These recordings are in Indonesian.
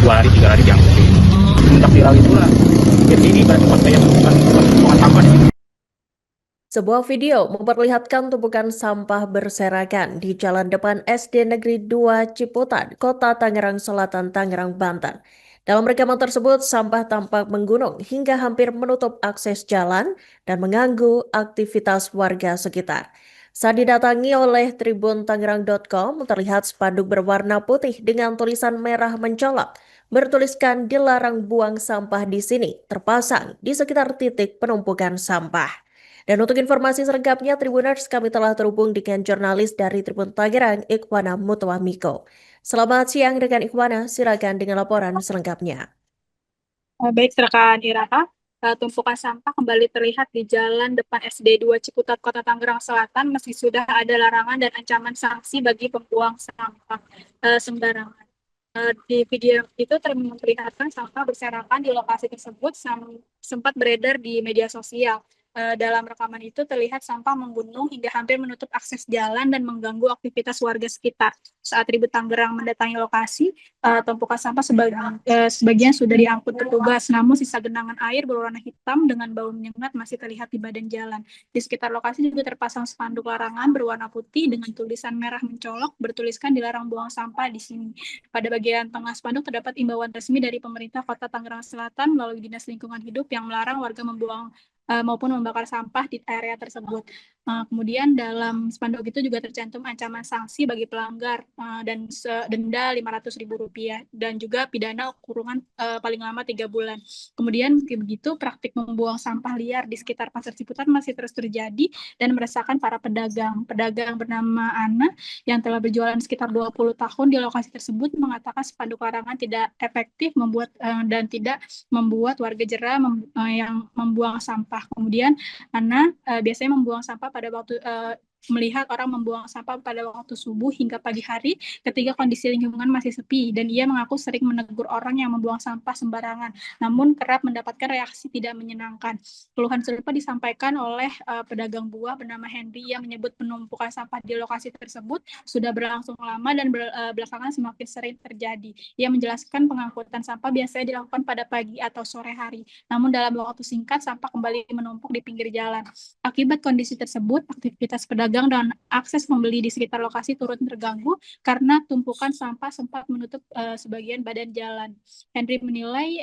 2 hari 3 hari diangkutin. Semenjak viral itulah jadi ini berarti pas saya bukan sampah. Sebuah video memperlihatkan tumpukan sampah berserakan di jalan depan SD Negeri 2 Ciputat, Kota Tangerang Selatan, Tangerang, Banten. Dalam rekaman tersebut, sampah tampak menggunung hingga hampir menutup akses jalan dan mengganggu aktivitas warga sekitar. Saat didatangi oleh tribuntangerang.com, terlihat spanduk berwarna putih dengan tulisan merah mencolok bertuliskan dilarang buang sampah di sini, terpasang di sekitar titik penumpukan sampah. Dan untuk informasi selengkapnya, Tribuners, kami telah terhubung dengan jurnalis dari Tribun Tangerang, Ikhwana Mutwamiko. Selamat siang dengan Ikhwana, silakan dengan laporan selengkapnya. Baik, rekan Iraka, tumpukan sampah kembali terlihat di jalan depan SD 2 Ciputat, Kota Tangerang Selatan, meski sudah ada larangan dan ancaman sanksi bagi pembuang sampah sembarangan. Di video itu memperlihatkan sampah berserakan di lokasi tersebut sempat beredar di media sosial. Dalam rekaman itu terlihat sampah menggunung hingga hampir menutup akses jalan dan mengganggu aktivitas warga sekitar. Saat Tribun Tangerang mendatangi lokasi, tumpukan sampah sebagian sudah diangkut petugas, namun sisa genangan air berwarna hitam dengan bau menyengat masih terlihat di badan jalan. Di sekitar lokasi juga terpasang spanduk larangan berwarna putih dengan tulisan merah mencolok bertuliskan dilarang buang sampah di sini. Pada bagian tengah spanduk terdapat imbauan resmi dari pemerintah Kota Tangerang Selatan melalui Dinas Lingkungan Hidup yang melarang warga membuang maupun membakar sampah di area tersebut. Kemudian dalam spanduk itu juga tercantum ancaman sanksi bagi pelanggar dan denda Rp500.000 dan juga pidana kurungan paling lama 3 bulan. Kemudian begitu praktik membuang sampah liar di sekitar Pasar Ciputat masih terus terjadi dan meresahkan para pedagang. Pedagang bernama Ana yang telah berjualan sekitar 20 tahun di lokasi tersebut mengatakan spanduk larangan tidak efektif dan tidak membuat warga jera yang membuang sampah. Kemudian Ana biasanya membuang sampah pada waktu melihat orang membuang sampah pada waktu subuh hingga pagi hari ketika kondisi lingkungan masih sepi, dan ia mengaku sering menegur orang yang membuang sampah sembarangan, namun kerap mendapatkan reaksi tidak menyenangkan. Keluhan serupa disampaikan oleh pedagang buah bernama Henry yang menyebut penumpukan sampah di lokasi tersebut sudah berlangsung lama dan belakangan semakin sering terjadi. Ia menjelaskan pengangkutan sampah biasanya dilakukan pada pagi atau sore hari, namun dalam waktu singkat sampah kembali menumpuk di pinggir jalan. Akibat kondisi tersebut, aktivitas pedagang dan akses pembeli di sekitar lokasi turut terganggu karena tumpukan sampah sempat menutup sebagian badan jalan. Henry menilai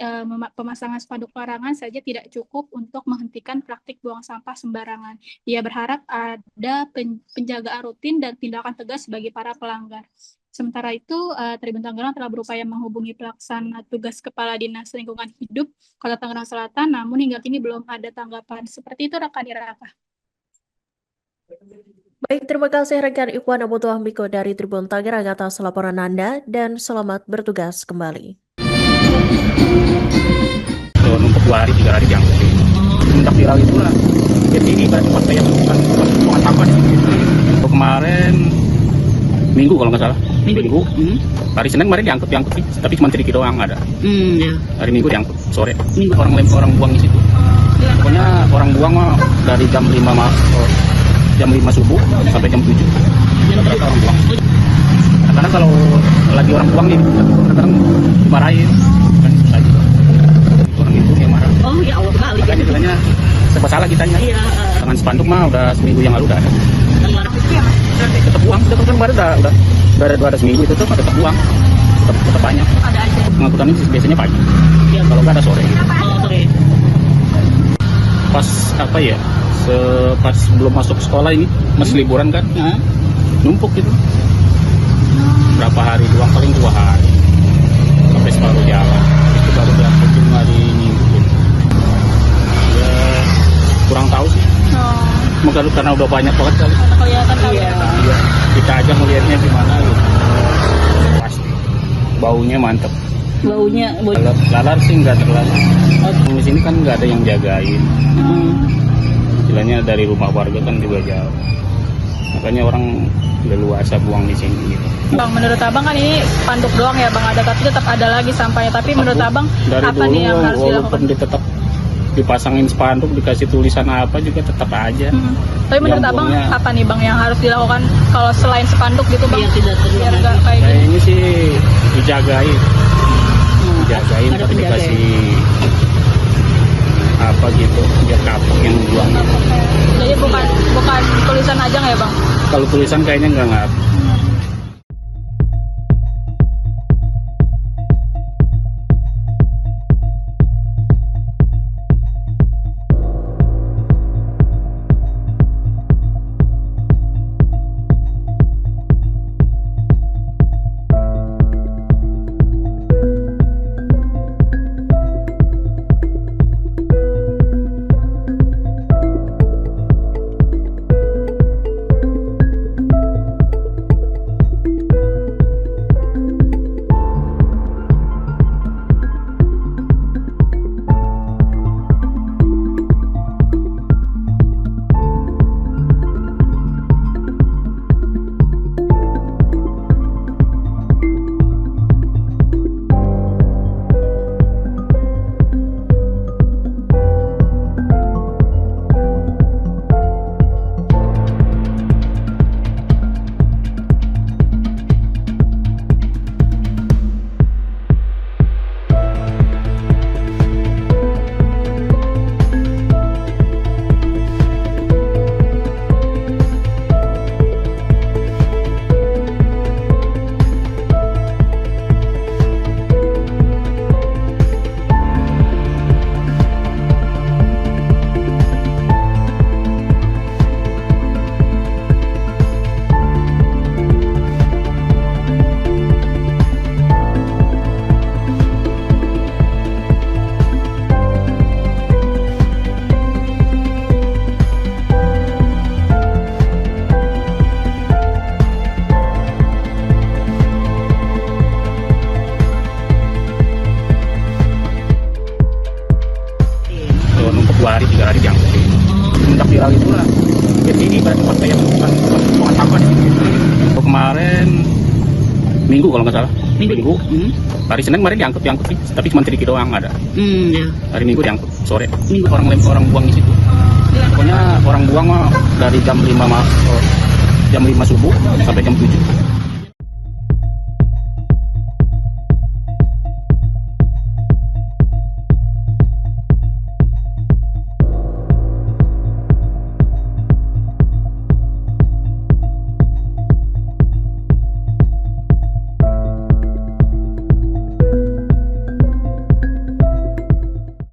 pemasangan spanduk larangan saja tidak cukup untuk menghentikan praktik buang sampah sembarangan. Ia berharap ada penjagaan rutin dan tindakan tegas bagi para pelanggar. Sementara itu, Tribun Tangerang telah berupaya menghubungi pelaksana tugas Kepala Dinas Lingkungan Hidup Kota Tangerang Selatan, namun hingga kini belum ada tanggapan. Seperti itu, rekan Iraka. Baik, terima kasih rekan Ikhwana Mutwamiko dari Tribun Tangerang atas laporan Anda dan selamat bertugas kembali. Numpuk 2 hari 3 hari diangkutin. Semenjak viral itulah jadi ini berarti pas saya bukan sampah. Kemarin Minggu kalau nggak salah. Minggu. Hari Senin kemarin diangkut sih, tapi cuma sedikit doang ada. Hari Minggu diangkut sore. Orang buang di situ. Pokoknya orang buang mah dari jam 5 subuh sampai jam 7. Rata-rata orang buang. Karena kalau lagi orang buang nih, kadang dimarahin. Orang itu yang marah. Oh ya Allah, balik. Makanya bilangnya serba salah kitanya. Iya. Dengan spanduk mah udah seminggu yang lalu udah ada. Tetap buang, tetap kemarin udah ada seminggu itu tuh tetap buang, tetap banyak. Ada aja. Pengangkutan ini biasanya pagi. Ya. Kalau nggak ada sore. Gitu. Oh, sore. Pas apa ya? Pas belum masuk sekolah ini masih liburan kan, numpuk gitu. Berapa hari doang, paling 2 hari sampai separuh jalan. Itu baru diangkutin hari Minggu. Ya kurang tahu sih. Mungkin karena udah banyak banget kali. Kelihatan Iya. Kita aja melihatnya gimana gitu. Pasti baunya mantep. baunya. Lalar sih nggak terlalu. Di sini kan nggak ada yang jagain. Istilahnya dari rumah warga kan juga jauh. Makanya orang leluasa buang di sini gitu. Bang, menurut Abang kan ini spanduk doang ya Bang, ada, tapi tetap ada lagi sampahnya. Tapi menurut Abang dari apa dulu, nih yang harus dilakukan? Tetap dipasangin spanduk, dikasih tulisan apa juga tetap aja. Tapi menurut Abang apa nih Bang yang harus dilakukan kalau selain spanduk gitu Bang? Biar tidak terulang. Biar nggak kayak Ya, gini. ini sih dijagain. dijagain, Ada tapi penjaga ya? dikasih apa gitu, biar kapok yang buang. Jadi bukan tulisan aja nggak ya Bang? Kalau tulisan kayaknya nggak. Numpuk 2 hari 3 hari diangkutin. Semenjak viral itulah jadi ini berarti tempat kayak bukan sampah. Kemarin Minggu kalau nggak salah. Minggu. Hari Senin kemarin diangkut sih, tapi cuma sedikit doang ada. Ya. Hari Minggu diangkut sore. Minggu. Orang buang di situ. Pokoknya orang buang mah dari jam 5 subuh sampai jam 7.